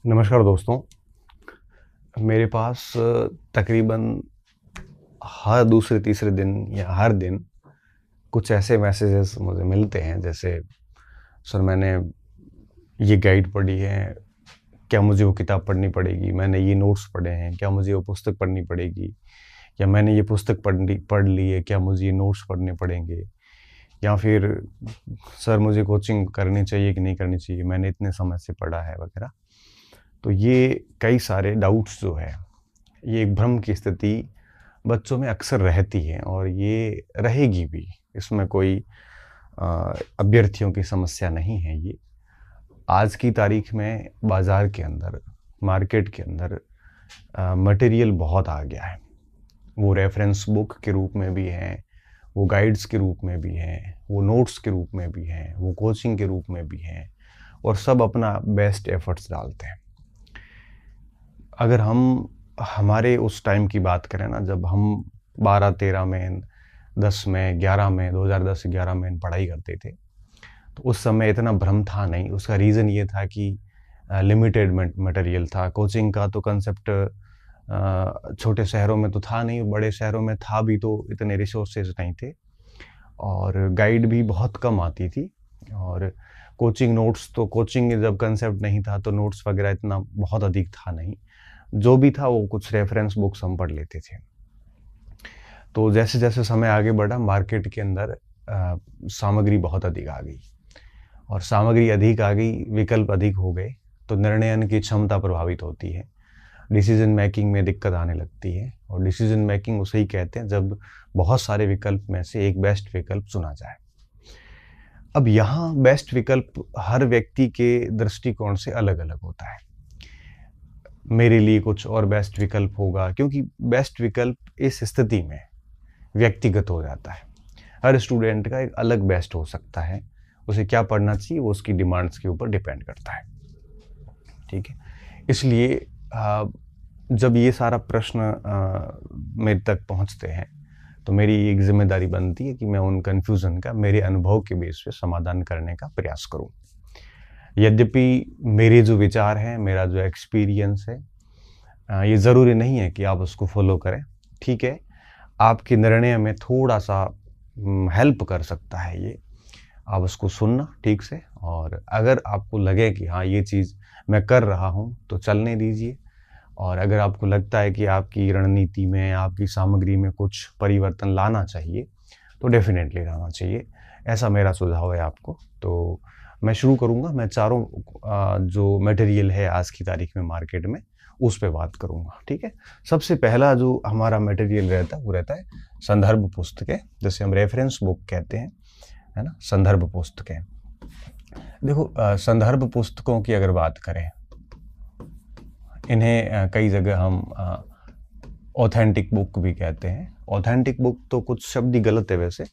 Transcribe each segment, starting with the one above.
नमस्कार दोस्तों। मेरे पास तकरीबन हर दूसरे तीसरे दिन या हर दिन कुछ ऐसे मैसेजेस मुझे मिलते हैं, जैसे सर मैंने ये गाइड पढ़ी है, क्या मुझे वो किताब पढ़नी पड़ेगी? मैंने ये नोट्स पढ़े हैं, क्या मुझे वो पुस्तक पढ़नी पड़ेगी? या मैंने ये पुस्तक पढ़ ली है, क्या मुझे ये नोट्स पढ़ने पड़ेंगे? या फिर सर मुझे कोचिंग करनी चाहिए कि नहीं करनी चाहिए? मैंने इतने समय से पढ़ा है वगैरह। तो ये कई सारे डाउट्स जो है, ये एक भ्रम की स्थिति बच्चों में अक्सर रहती है और ये रहेगी भी। इसमें कोई अभ्यर्थियों की समस्या नहीं है। ये आज की तारीख में बाज़ार के अंदर, मार्केट के अंदर मटेरियल बहुत आ गया है। वो रेफरेंस बुक के रूप में भी हैं, वो गाइड्स के रूप में भी हैं, वो नोट्स के रूप में भी हैं, वो कोचिंग के रूप में भी हैं, और सब अपना बेस्ट एफर्ट्स डालते हैं। अगर हम हमारे उस टाइम की बात करें ना, जब हम 12-13 में, 10 में, 11 में, 2010-11 में पढ़ाई करते थे, तो उस समय इतना भ्रम था नहीं। उसका रीज़न ये था कि लिमिटेड मटेरियल था। कोचिंग का तो कंसेप्ट छोटे शहरों में तो था नहीं, बड़े शहरों में था भी तो इतने रिसोर्सेज नहीं थे, और गाइड भी बहुत कम आती थी। और कोचिंग नोट्स, तो कोचिंग जब कंसेप्ट नहीं था तो नोट्स वगैरह इतना बहुत अधिक था नहीं। जो भी था वो कुछ रेफरेंस बुक्स हम पढ़ लेते थे। तो जैसे जैसे समय आगे बढ़ा, मार्केट के अंदर सामग्री बहुत अधिक आ गई, और सामग्री अधिक आ गई, विकल्प अधिक हो गए, तो निर्णयन की क्षमता प्रभावित होती है। डिसीजन मेकिंग में दिक्कत आने लगती है, और डिसीजन मेकिंग उसे ही कहते हैं जब बहुत सारे विकल्प में से एक बेस्ट विकल्प चुना जाए। अब यहाँ बेस्ट विकल्प हर व्यक्ति के दृष्टिकोण से अलग अलग होता है। मेरे लिए कुछ और बेस्ट विकल्प होगा, क्योंकि बेस्ट विकल्प इस स्थिति में व्यक्तिगत हो जाता है। हर स्टूडेंट का एक अलग बेस्ट हो सकता है। उसे क्या पढ़ना चाहिए वो उसकी डिमांड्स के ऊपर डिपेंड करता है। ठीक है, इसलिए जब ये सारा प्रश्न मेरे तक पहुंचते हैं, तो मेरी एक जिम्मेदारी बनती है कि मैं उन कन्फ्यूज़न का मेरे अनुभव के बेस पे समाधान करने का प्रयास करूं। यद्यपि मेरे जो विचार हैं, मेरा जो एक्सपीरियंस है, ये ज़रूरी नहीं है कि आप उसको फॉलो करें। ठीक है, आपके निर्णय में थोड़ा सा हेल्प कर सकता है ये। आप उसको सुनना ठीक से, और अगर आपको लगे कि हाँ ये चीज़ मैं कर रहा हूँ तो चलने दीजिए। और अगर आपको लगता है कि आपकी रणनीति में, आपकी सामग्री में कुछ परिवर्तन लाना चाहिए, तो डेफिनेटली लाना चाहिए। ऐसा मेरा सुझाव है आपको। तो मैं शुरू करूँगा। मैं चारों जो मटेरियल है आज की तारीख में मार्केट में, उस पे बात करूँगा। ठीक है, सबसे पहला जो हमारा मटेरियल रहता है वो रहता है संदर्भ पुस्तकें, जैसे हम रेफरेंस बुक कहते हैं, है ना। संदर्भ पुस्तकें, देखो संदर्भ पुस्तकों की अगर बात करें, इन्हें कई जगह हम ऑथेंटिक बुक भी कहते हैं। ऑथेंटिक बुक तो कुछ शब्द ही गलत है वैसे,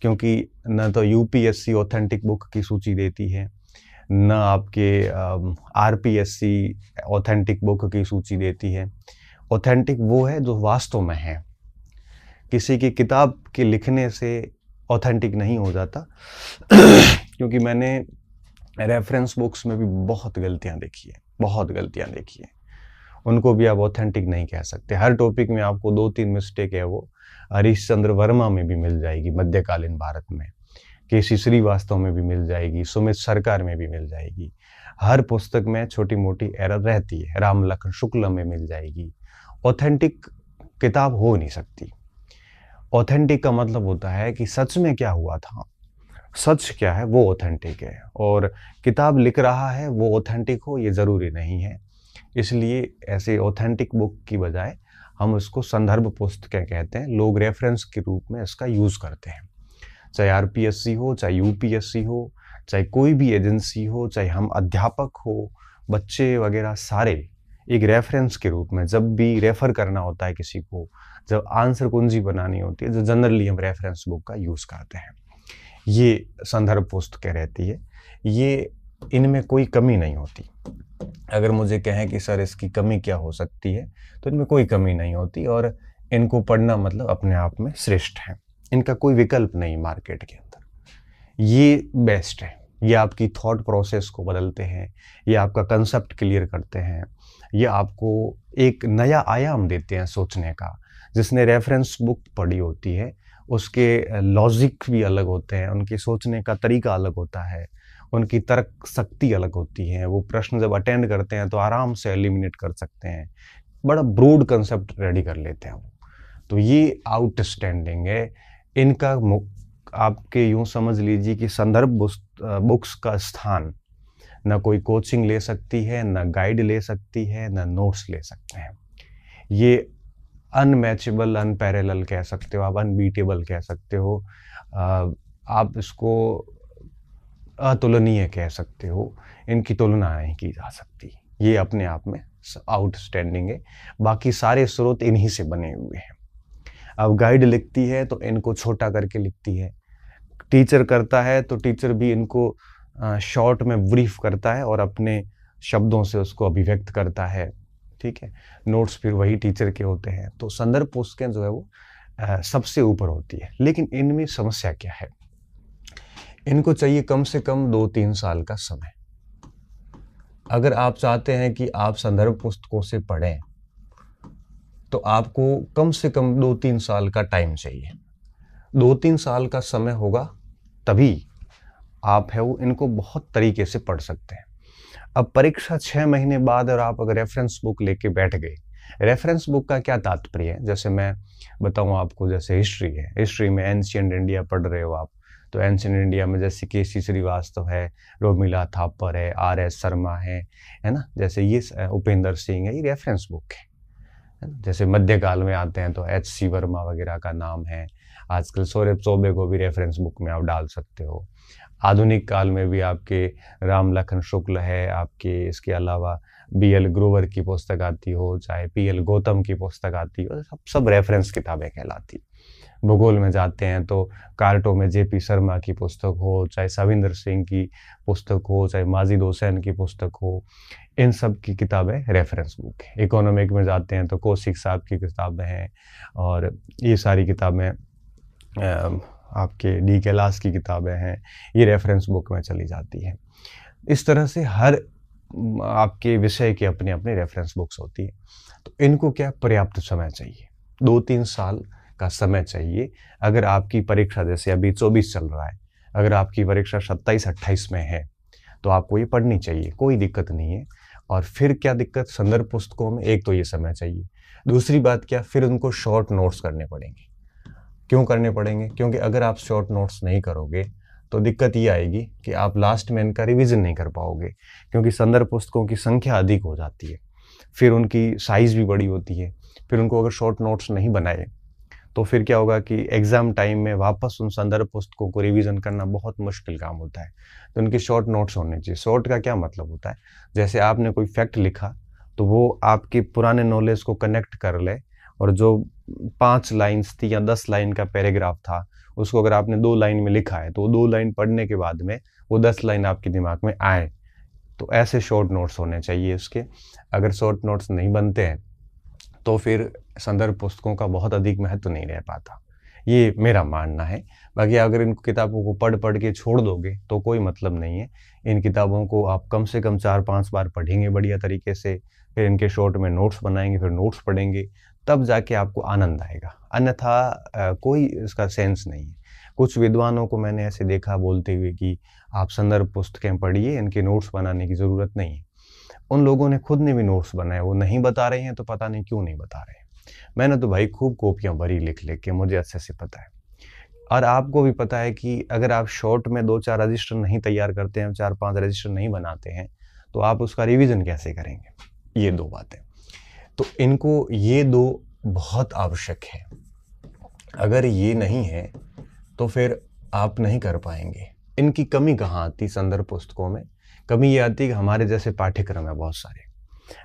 क्योंकि न तो यूपीएससी ऑथेंटिक बुक की सूची देती है, न आपके आरपीएससी ऑथेंटिक बुक की सूची देती है। ऑथेंटिक वो है जो वास्तव में है। किसी की किताब के लिखने से ऑथेंटिक नहीं हो जाता क्योंकि मैंने रेफरेंस बुक्स में भी बहुत गलतियां देखी है। उनको भी आप ऑथेंटिक नहीं कह सकते। हर टॉपिक में आपको 2-3 मिस्टेक है वो हरीश चंद्र वर्मा में भी मिल जाएगी, मध्यकालीन भारत में केसी श्रीवास्तव में भी मिल जाएगी, सुमित सरकार में भी मिल जाएगी। हर पुस्तक में छोटी मोटी एरर रहती है, राम लखन शुक्ल में मिल जाएगी। ऑथेंटिक किताब हो नहीं सकती। ऑथेंटिक का मतलब होता है कि सच में क्या हुआ था, सच क्या है वो ऑथेंटिक है, और किताब लिख रहा है वो ऑथेंटिक हो ये ज़रूरी नहीं है। इसलिए ऐसे ऑथेंटिक बुक की बजाय हम उसको संदर्भ पुस्तकें कहते हैं। लोग रेफरेंस के रूप में इसका यूज़ करते हैं, चाहे आरपीएससी हो, चाहे यूपीएससी हो, चाहे कोई भी एजेंसी हो, चाहे हम अध्यापक हो, बच्चे वगैरह, सारे एक रेफरेंस के रूप में जब भी रेफ़र करना होता है किसी को, जब आंसर कुंजी बनानी होती है, जो जनरली हम रेफरेंस बुक का यूज़ करते हैं, ये संदर्भ पुस्तकें रहती है। ये इनमें कोई कमी नहीं होती। अगर मुझे कहें कि सर इसकी कमी क्या हो सकती है, तो इनमें कोई कमी नहीं होती, और इनको पढ़ना मतलब अपने आप में श्रेष्ठ है। इनका कोई विकल्प नहीं मार्केट के अंदर, ये बेस्ट है। ये आपकी थॉट प्रोसेस को बदलते हैं, ये आपका कंसेप्ट क्लियर करते हैं, ये आपको एक नया आयाम देते हैं सोचने का। जिसने रेफरेंस बुक पढ़ी होती है उसके लॉजिक भी अलग होते हैं, उनके सोचने का तरीका अलग होता है, उनकी तर्क शक्ति अलग होती है। वो प्रश्न जब अटेंड करते हैं तो आराम से एलिमिनेट कर सकते हैं, बड़ा ब्रॉड कंसेप्ट रेडी कर लेते हैं वो। तो ये आउटस्टैंडिंग है इनका। आपके यूं समझ लीजिए कि संदर्भ बुक्स का स्थान ना कोई कोचिंग ले सकती है, ना गाइड ले सकती है, ना नोट्स ले सकते हैं। ये अनमैचेबल, अनपैरेलल कह सकते हो आप, अनबीटेबल कह सकते हो, आप इसको अतुलनीय कह सकते हो। इनकी तुलना नहीं की जा सकती। ये अपने आप में आउटस्टैंडिंग है। बाकी सारे स्रोत इन्हीं से बने हुए हैं। अब गाइड लिखती है तो इनको छोटा करके लिखती है, टीचर करता है तो टीचर भी इनको शॉर्ट में ब्रीफ करता है और अपने शब्दों से उसको अभिव्यक्त करता है। ठीक है, नोट्स फिर वही टीचर के होते हैं। तो संदर्भ पुस्तकें जो है वो सबसे ऊपर होती है। लेकिन इनमें समस्या क्या है? इनको चाहिए कम से कम 2-3 साल का समय। अगर आप चाहते हैं कि आप संदर्भ पुस्तकों से पढ़ें तो आपको कम से कम 2-3 साल का टाइम चाहिए। 2-3 साल का समय होगा तभी आप है वो इनको बहुत तरीके से पढ़ सकते हैं। अब परीक्षा 6 महीने बाद और आप अगर रेफरेंस बुक लेके बैठ गए, रेफरेंस बुक का क्या तात्पर्य है? जैसे मैं बताऊं आपको, जैसे हिस्ट्री है, हिस्ट्री में एंशिएंट इंडिया पढ़ रहे हो आप, तो एंशिएंट इंडिया में जैसे केसी श्रीवास्तव है, रोमिला थापर है, आर.एस. शर्मा है ना, जैसे ये उपेंद्र सिंह है, ये रेफरेंस बुक है। जैसे मध्यकाल में आते हैं तो एच.सी. वर्मा वगैरह का नाम है। आजकल सौरभ चौबे को भी रेफरेंस बुक में आप डाल सकते हो। आधुनिक काल में भी आपके राम लखन शुक्ल है, आपके इसके अलावा बी.एल. ग्रोवर की पुस्तक आती हो, चाहे पी.एल. गौतम की पुस्तक आती हो, सब रेफरेंस किताबें कहलाती। भूगोल में जाते हैं तो कार्टो में जे.पी. शर्मा की पुस्तक हो, चाहे सविंदर सिंह की पुस्तक हो, चाहे माजिद हुसैन की पुस्तक हो, इन सब की किताबें रेफरेंस बुक है। इकोनॉमिक में जाते हैं तो कौशिक साहब की किताबें हैं, और ये सारी किताबें आपके डी कैलाश की किताबें हैं, ये रेफरेंस बुक में चली जाती हैं। इस तरह से हर आपके विषय की अपनी अपनी रेफरेंस बुक्स होती है। तो इनको क्या पर्याप्त समय चाहिए, 2-3 साल का समय चाहिए। अगर आपकी परीक्षा जैसे अभी 24 चल रहा है, अगर आपकी परीक्षा 27-28 में है तो आपको ये पढ़नी चाहिए, कोई दिक्कत नहीं है। और फिर क्या दिक्कत, संदर्भ पुस्तकों में एक तो ये समय चाहिए, दूसरी बात क्या, फिर उनको शॉर्ट नोट्स करने पड़ेंगे। क्यों करने पड़ेंगे? क्योंकि अगर आप शॉर्ट नोट्स नहीं करोगे तो दिक्कत ये आएगी कि आप लास्ट में इनका रिवीजन नहीं कर पाओगे, क्योंकि संदर्भ पुस्तकों की संख्या अधिक हो जाती है, फिर उनकी साइज़ भी बड़ी होती है। फिर उनको अगर शॉर्ट नोट्स नहीं बनाए तो फिर क्या होगा कि एग्ज़ाम टाइम में वापस उन संदर्भ पुस्तकों को रिवीजन करना बहुत मुश्किल काम होता है। तो उनके शॉर्ट नोट्स होने चाहिए। शॉर्ट का क्या मतलब होता है, जैसे आपने कोई फैक्ट लिखा तो वो आपके पुराने नॉलेज को कनेक्ट कर ले, और जो 5 लाइन्स थी या 10 लाइन का पैराग्राफ था उसको अगर आपने 2 लाइन में लिखा है तो 2 लाइन पढ़ने के बाद में वो 10 लाइन आपके दिमाग में आए। तो ऐसे शॉर्ट नोट्स होने चाहिए उसके। अगर शॉर्ट नोट्स नहीं बनते हैं तो फिर संदर्भ पुस्तकों का बहुत अधिक महत्व नहीं रह पाता, ये मेरा मानना है। बाकी अगर इन किताबों को पढ़ पढ़ के छोड़ दोगे तो कोई मतलब नहीं है। इन किताबों को आप कम से कम 4-5 बार पढ़ेंगे बढ़िया तरीके से, फिर इनके शॉर्ट में नोट्स बनाएंगे, फिर नोट्स पढ़ेंगे, तब जाके आपको आनंद आएगा। अन्यथा कोई इसका सेंस नहीं है। कुछ विद्वानों को मैंने ऐसे देखा बोलते हुए कि आप संदर्भ पुस्तकें पढ़िए, इनके नोट्स बनाने की ज़रूरत नहीं है। उन लोगों ने खुद ने भी नोट्स बनाए, वो नहीं बता रहे हैं तो पता नहीं क्यों नहीं बता रहे हैं। मैंने तो भाई खूब कॉपियाँ भरी लिख लिख के, मुझे अच्छे से पता है। और आपको भी पता है कि अगर आप शॉर्ट में 2-4 रजिस्टर नहीं तैयार करते हैं, 4-5 रजिस्टर नहीं बनाते हैं, तो आप उसका रिवीजन कैसे करेंगे? ये 2 बातें। तो इनको ये 2 बहुत आवश्यक है। अगर ये नहीं है तो फिर आप नहीं कर पाएंगे। इनकी कमी कहाँ आती संदर्भ पुस्तकों में? कमी ये आती है कि हमारे जैसे पाठ्यक्रम है बहुत सारे,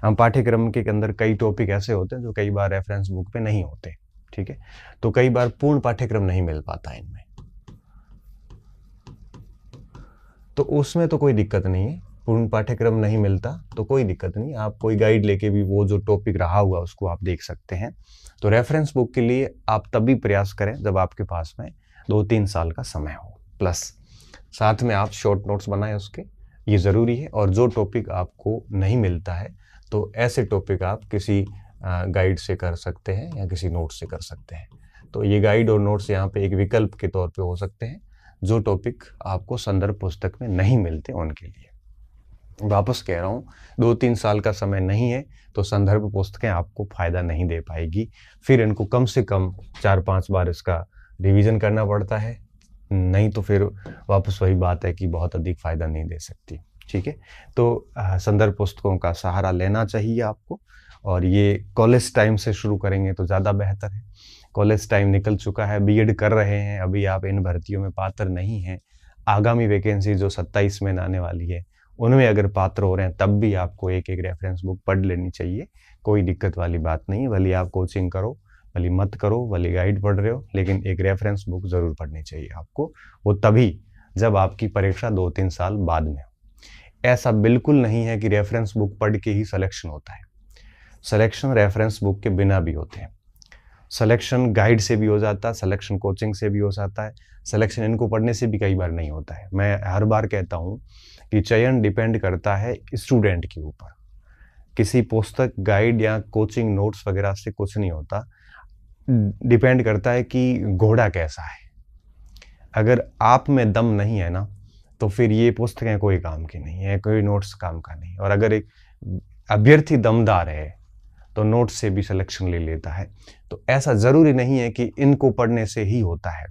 हम पाठ्यक्रम के अंदर कई टॉपिक ऐसे होते हैं जो कई बार रेफरेंस बुक पे नहीं होते। ठीक है, तो कई बार पूर्ण पाठ्यक्रम नहीं मिल पाता इनमें, तो उसमें तो कोई दिक्कत नहीं है। पूर्ण पाठ्यक्रम नहीं मिलता तो कोई दिक्कत नहीं, आप कोई गाइड लेके भी वो जो टॉपिक रहा हुआ उसको आप देख सकते हैं। तो रेफरेंस बुक के लिए आप तभी प्रयास करें जब आपके पास में 2-3 साल का समय हो प्लस। साथ में आप शॉर्ट नोट्स बनाएं उसके, ये ज़रूरी है। और जो टॉपिक आपको नहीं मिलता है तो ऐसे टॉपिक आप किसी गाइड से कर सकते हैं या किसी नोट से कर सकते हैं। तो ये गाइड और नोट्स यहाँ पे एक विकल्प के तौर पे हो सकते हैं जो टॉपिक आपको संदर्भ पुस्तक में नहीं मिलते उनके लिए। वापस कह रहा हूँ, 2-3 साल का समय नहीं है तो संदर्भ पुस्तकें आपको फ़ायदा नहीं दे पाएगी। फिर इनको कम से कम 4-5 बार इसका रिवीजन करना पड़ता है, नहीं तो फिर वापस वही बात है कि बहुत अधिक फ़ायदा नहीं दे सकती। ठीक है, तो संदर्भ पुस्तकों का सहारा लेना चाहिए आपको। और ये कॉलेज टाइम से शुरू करेंगे तो ज़्यादा बेहतर है। कॉलेज टाइम निकल चुका है, बीएड कर रहे हैं, अभी आप इन भर्तियों में पात्र नहीं हैं, आगामी वैकेंसी जो 27 में आने वाली है उनमें अगर पात्र हो रहे हैं तब भी आपको एक एक रेफरेंस बुक पढ़ लेनी चाहिए। कोई दिक्कत वाली बात नहीं है, भले आप कोचिंग करो, भले मत करो, भले गाइड पढ़ रहे हो, लेकिन एक रेफरेंस बुक ज़रूर पढ़नी चाहिए आपको। वो तभी जब आपकी परीक्षा 2-3 साल बाद में हो। ऐसा बिल्कुल नहीं है कि रेफरेंस बुक पढ़ के ही सिलेक्शन होता है। सिलेक्शन रेफरेंस बुक के बिना भी होते हैं। सिलेक्शन गाइड से भी हो जाता है, सिलेक्शन कोचिंग से भी हो जाता है, सिलेक्शन इनको पढ़ने से भी कई बार नहीं होता है। मैं हर बार कहता हूँ कि चयन डिपेंड करता है स्टूडेंट के ऊपर। किसी पुस्तक, गाइड या कोचिंग नोट्स वगैरह से कुछ नहीं होता। डिपेंड करता है कि घोड़ा कैसा है। अगर आप में दम नहीं है ना तो फिर ये पुस्तकें कोई काम की नहीं है, कोई नोट्स काम का नहीं। और अगर एक अभ्यर्थी दमदार है तो नोट से भी सिलेक्शन ले लेता है। तो ऐसा ज़रूरी नहीं है कि इनको पढ़ने से ही होता है।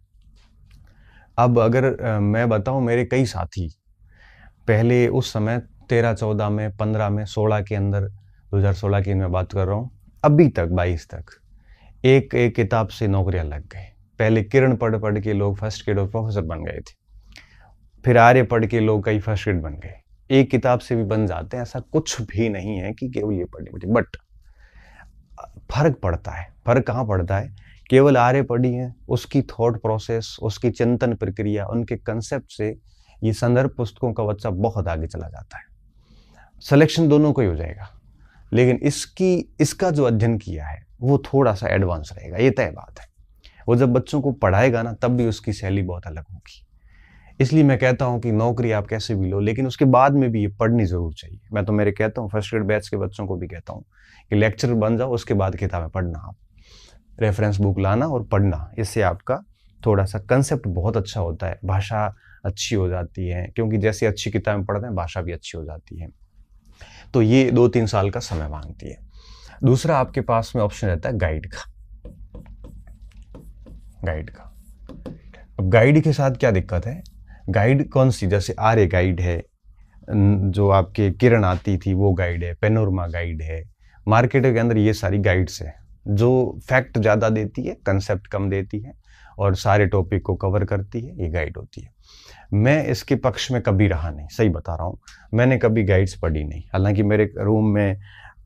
अब अगर मैं बताऊं, मेरे कई साथी पहले उस समय 13-14 में, 15 में, 16 के अंदर, 2016 की मैं बात कर रहा हूँ, अभी तक 22 तक एक एक किताब से नौकरियां लग गए। पहले किरण पढ़ पढ़ के लोग फर्स्ट ग्रेड और प्रोफेसर बन गए थे, फिर आर्य पढ़ के लोग कई फर्स्ट ग्रेड बन गए। एक किताब से भी बन जाते हैं, ऐसा कुछ भी नहीं है कि केवल ये पढ़नी पड़ती। बट फर्क पड़ता है। फर्क कहाँ पड़ता है? केवल आर्य पढ़ी है, उसकी थॉट प्रोसेस, उसकी चिंतन प्रक्रिया, उनके कंसेप्ट से ये संदर्भ पुस्तकों का बच्चा बहुत आगे चला जाता है। सिलेक्शन दोनों को ही हो जाएगा, लेकिन इसका जो अध्ययन किया है वो थोड़ा सा एडवांस रहेगा, ये तय बात है। वो जब बच्चों को पढ़ाएगा ना तब भी उसकी शैली बहुत अलग होगी। इसलिए मैं कहता हूँ कि नौकरी आप कैसे भी लो, लेकिन उसके बाद में भी ये पढ़नी जरूर चाहिए। मैं तो मेरे कहता हूँ, फर्स्ट ग्रेड बैच के बच्चों को भी कहता हूँ कि लेक्चरर बन जाओ, उसके बाद किताबें पढ़ना, आप रेफरेंस बुक लाना और पढ़ना। इससे आपका थोड़ा सा कंसेप्ट बहुत अच्छा होता है, भाषा अच्छी हो जाती है, क्योंकि जैसे अच्छी किताबें पढ़ते हैं भाषा भी अच्छी हो जाती है। तो ये 2-3 साल का समय मांगती है। दूसरा आपके पास में ऑप्शन रहता है गाइड का। अब गाइड के साथ क्या दिक्कत है? गाइड कौन सी? जैसे आर्य गाइड है, जो आपके किरण आती थी वो गाइड है, पेनोरमा गाइड है। मार्केट के अंदर ये सारी गाइड्स है जो फैक्ट ज़्यादा देती है, कंसेप्ट कम देती है और सारे टॉपिक को कवर करती है, ये गाइड होती है। मैं इसके पक्ष में कभी रहा नहीं, सही बता रहा हूँ। मैंने कभी गाइड्स पढ़ी नहीं, हालांकि मेरे रूम में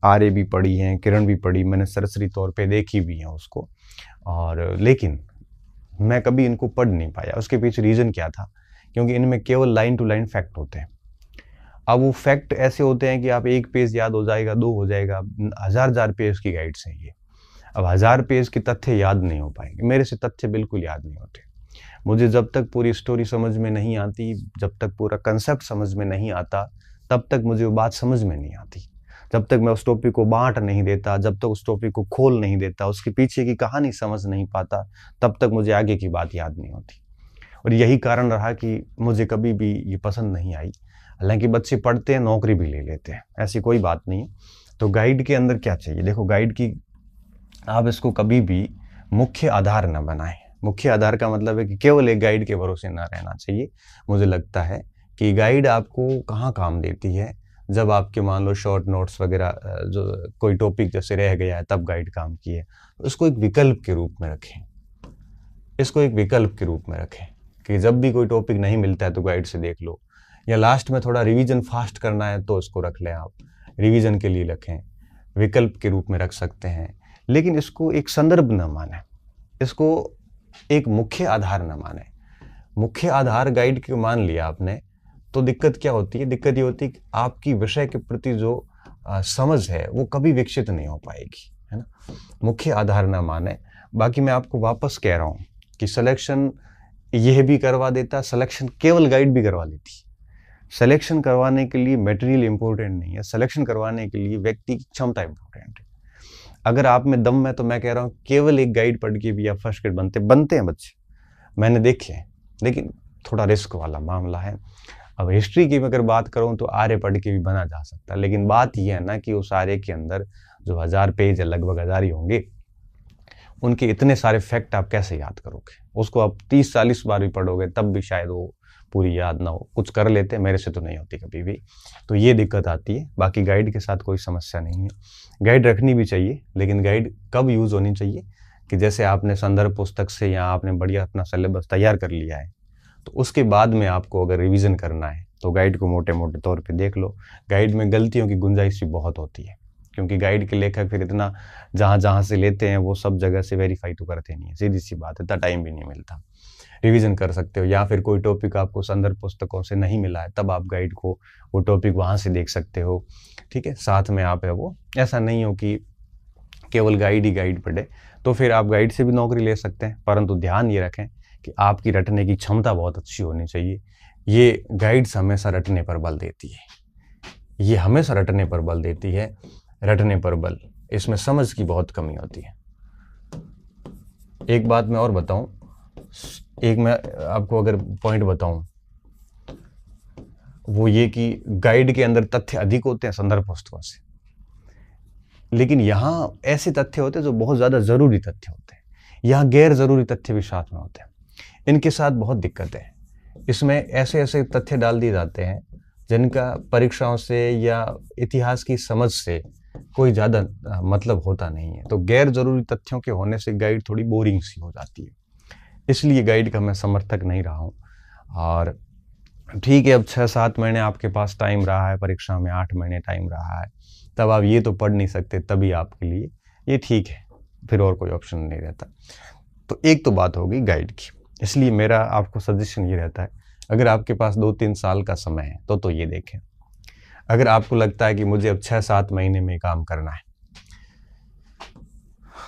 आर्य भी पढ़ी हैं, किरण भी पढ़ी, मैंने सरसरी तौर पे देखी भी है उसको, और लेकिन मैं कभी इनको पढ़ नहीं पाया। उसके पीछे रीज़न क्या था? क्योंकि इनमें केवल लाइन टू लाइन फैक्ट होते हैं। अब वो फैक्ट ऐसे होते हैं कि आप एक पेज याद हो जाएगा, 2 हो जाएगा, हजार पेज की गाइड्स हैं ये। अब 1000 पेज के तथ्य याद नहीं हो पाएंगे, मेरे से तथ्य बिल्कुल याद नहीं होते। मुझे जब तक पूरी स्टोरी समझ में नहीं आती, जब तक पूरा कंसेप्ट समझ में नहीं आता, तब तक मुझे वो बात समझ में नहीं आती। जब तक मैं उस टॉपिक को बांट नहीं देता, जब तक उस टॉपिक को खोल नहीं देता, उसके पीछे की कहानी समझ नहीं पाता, तब तक मुझे आगे की बात याद नहीं होती। और यही कारण रहा कि मुझे कभी भी ये पसंद नहीं आई। हालांकि बच्चे पढ़ते हैं, नौकरी भी ले लेते हैं, ऐसी कोई बात नहीं है। तो गाइड के अंदर क्या चाहिए? देखो, गाइड की आप इसको कभी भी मुख्य आधार न बनाएं। मुख्य आधार का मतलब है कि केवल एक गाइड के भरोसे ना रहना चाहिए। मुझे लगता है कि गाइड आपको कहाँ काम देती है? जब आपके मान लो शॉर्ट नोट्स वगैरह, जो कोई टॉपिक जैसे रह गया है तब गाइड काम की है, तो इसको एक विकल्प के रूप में रखें। इसको एक विकल्प के रूप में रखें कि जब भी कोई टॉपिक नहीं मिलता है तो गाइड से देख लो, या लास्ट में थोड़ा रिवीजन फास्ट करना है तो इसको रख लें, आप रिवीजन के लिए रखें, विकल्प के रूप में रख सकते हैं। लेकिन इसको एक संदर्भ न माने, इसको एक मुख्य आधार न माने। मुख्य आधार गाइड को मान लिया आपने तो दिक्कत क्या होती है? दिक्कत ये होती है कि आपकी विषय के प्रति जो समझ है वो कभी विकसित नहीं हो पाएगी, है ना। मुख्य आधार न माने। बाकी मैं आपको वापस कह रहा हूँ कि सिलेक्शन यह भी करवा देता, सिलेक्शन केवल गाइड भी करवा लेती। सिलेक्शन करवाने के लिए मटेरियल इंपॉर्टेंट नहीं है, सिलेक्शन करवाने के लिए व्यक्ति की क्षमता इंपॉर्टेंट है। अगर आप में दम है तो मैं कह रहा हूँ केवल एक गाइड पढ़ के भी आप फर्स्ट ग्रेड बनते हैं बच्चे, मैंने देखे हैं, लेकिन थोड़ा रिस्क वाला मामला है। अब हिस्ट्री की अगर बात करूं तो आर्य पढ़ के भी बना जा सकता है, लेकिन बात यह है ना कि उस आर्य के अंदर जो 1000 पेज है, लगभग 1000 ही होंगे, उनके इतने सारे फैक्ट आप कैसे याद करोगे? उसको आप 30-40 बार भी पढ़ोगे तब भी शायद वो पूरी याद ना हो। कुछ कर लेते, मेरे से तो नहीं होती कभी भी, तो ये दिक्कत आती है। बाकी गाइड के साथ कोई समस्या नहीं है, गाइड रखनी भी चाहिए, लेकिन गाइड कब यूज़ होनी चाहिए कि जैसे आपने संदर्भ पुस्तक से या आपने बढ़िया अपना सिलेबस तैयार कर लिया है, तो उसके बाद में आपको अगर रिवीजन करना है तो गाइड को मोटे मोटे तौर पे देख लो। गाइड में गलतियों की गुंजाइश भी बहुत होती है, क्योंकि गाइड के लेखक फिर इतना जहाँ से लेते हैं वो सब जगह से वेरीफाई तो करते नहीं है, सीधी सी बात है, इतना टाइम भी नहीं मिलता। रिवीजन कर सकते हो, या फिर कोई टॉपिक आपको संदर्भ पुस्तकों से नहीं मिला है तब आप गाइड को वो टॉपिक वहाँ से देख सकते हो, ठीक है। साथ में आप है वो, ऐसा नहीं हो कि केवल गाइड ही गाइड पढ़े, तो फिर आप गाइड से भी नौकरी ले सकते हैं, परंतु ध्यान ये रखें कि आपकी रटने की क्षमता बहुत अच्छी होनी चाहिए। ये गाइड्स हमेशा रटने पर बल देती है, ये हमेशा रटने पर बल देती है, रटने पर बल, इसमें समझ की बहुत कमी होती है। एक बात मैं और बताऊं, एक मैं आपको अगर पॉइंट बताऊं, वो ये कि गाइड के अंदर तथ्य अधिक होते हैं संदर्भ पुस्तकों से, लेकिन यहाँ ऐसे तथ्य होते हैं जो बहुत ज़्यादा ज़रूरी तथ्य होते हैं, यहाँ गैर ज़रूरी तथ्य भी साथ में होते हैं। इनके साथ बहुत दिक्कत है, इसमें ऐसे ऐसे तथ्य डाल दिए जाते हैं जिनका परीक्षाओं से या इतिहास की समझ से कोई ज़्यादा मतलब होता नहीं है, तो गैर ज़रूरी तथ्यों के होने से गाइड थोड़ी बोरिंग सी हो जाती है। इसलिए गाइड का मैं समर्थक नहीं रहा हूँ। और ठीक है, अब 6-7 महीने आपके पास टाइम रहा है, परीक्षा में 8 महीने टाइम रहा है, तब आप ये तो पढ़ नहीं सकते, तभी आपके लिए ये ठीक है, फिर और कोई ऑप्शन नहीं रहता। तो एक तो बात होगी गाइड की, इसलिए मेरा आपको सजेशन ये रहता है, अगर आपके पास 2-3 साल का समय है तो ये देखें। अगर आपको लगता है कि मुझे अब 6-7 महीने में काम करना है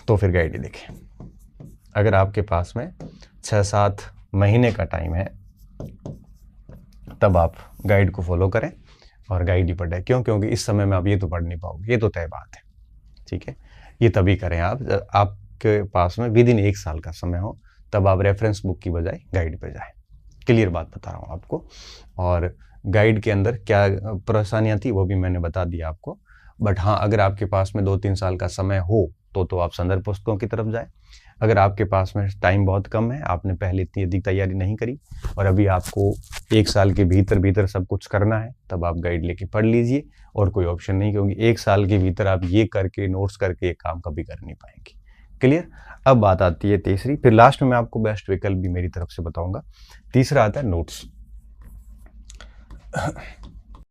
तो फिर गाइड ही देखें। अगर आपके पास में 6-7 महीने का टाइम है तब आप गाइड को फॉलो करें और गाइड ही पढ़ें। क्यों? क्योंकि इस समय में आप ये तो पढ़ नहीं पाओगे, ये तो तय बात है, ठीक है। ये तभी करें आप आपके पास में विदिन 1 साल का समय हो, तब आप रेफरेंस बुक की बजाय गाइड पे जाएं। क्लियर बात बता रहा हूँ आपको। और गाइड के अंदर क्या परेशानियाँ थी वो भी मैंने बता दिया आपको। बट हाँ, अगर आपके पास में 2-3 साल का समय हो तो आप संदर्भ पुस्तकों की तरफ जाएं। अगर आपके पास में टाइम बहुत कम है, आपने पहले इतनी अधिक तैयारी नहीं करी और अभी आपको 1 साल के भीतर सब कुछ करना है, तब आप गाइड लेके पढ़ लीजिए, और कोई ऑप्शन नहीं, क्योंकि 1 साल के भीतर आप ये करके नोट्स करके एक काम कभी कर नहीं पाएंगे। क्लियर? अब बात आती है तीसरी, फिर लास्ट में मैं आपको बेस्ट विकल्प भी मेरी तरफ से बताऊंगा। तीसरा आता है नोट्स।